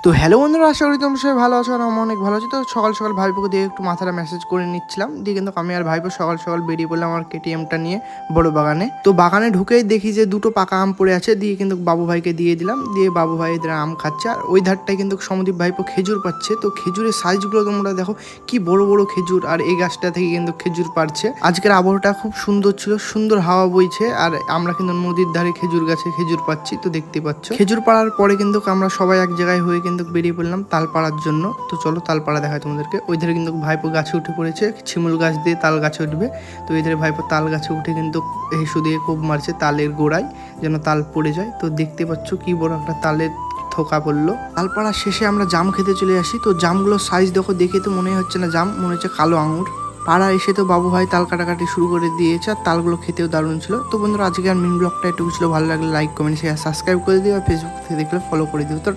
তো হ্যালো বন্ধুরা, আশা করি তোমরা সবাই ভালো আছো আর আমি অনেক ভালো আছি। তো সকাল সকাল ভাইপোকে দিয়ে একটু মাথাটা মেসেজ করে নিচ্ছিলাম, দিয়ে কিন্তু আমি আর ভাইপো সকাল সকাল বেরিয়ে পড়লাম আমার কেটিএমটা নিয়ে বড় বাগানে। তো বাগানে ঢুকেই দেখি যে দুটো পাকা আম পড়ে আছে, দিয়ে কিন্তু বাবু ভাইকে দিয়ে দিলাম, দিয়ে বাবু ভাই এদের আম খাচ্ছে। আর ওই ধারটায় কিন্তু সমদীপ ভাইপো খেজুর পাচ্ছে। তো খেজুরের সাইজগুলো তোমরা দেখো, কি বড় বড় খেজুর, আর এই গাছটা থেকে কিন্তু খেজুর পারছে। আজকের আবহাওয়াটা খুব সুন্দর ছিল, সুন্দর হাওয়া বইছে, আর আমরা কিন্তু নদীর ধারে খেজুর গাছে খেজুর পাচ্ছি। তো দেখতে পাচ্ছ, খেজুর পাড়ার পরে কিন্তু আমরা সবাই এক জায়গায় হয়ে কিন্তু বেরিয়ে পড়লাম তাল পাড়ার জন্য। তো চলো তাল পাড়া দেখায় তোমাদেরকে। ওই ধারে কিন্তু ভাইপো গাছে উঠে পড়েছে, শিমুল গাছ দিয়ে তাল গাছে উঠবে। তো এই ধারে ভাইপো তাল গাছে উঠে কিন্তু হেসু দিয়ে খুব মারছে তালের গোড়ায়, যেন তাল পড়ে যায়। তো দেখতে পাচ্ছ কি বড় একটা তালের থোকা পড়লো। তালপাড়ার শেষে আমরা জাম খেতে চলে আসি। তো জামগুলোর সাইজ দেখো, দেখে তো মনে হচ্ছে না জাম, মনে হচ্ছে কালো আঙুর। পাড়া এসে তো বাবু ভাই তাল কাটাকাটি শুরু করে দিয়েছে, আর তালগুলো খেতেও দারুণ ছিল। তো বন্ধুরা, আজকে আর মিন ব্লগটা একটু ছিল, ভালো লাগলে লাইক কমেন্ট শেয়ার সাবস্ক্রাইব করে দিও, আর ফেসবুক থেকে দেখলে ফলো করে দিও। তো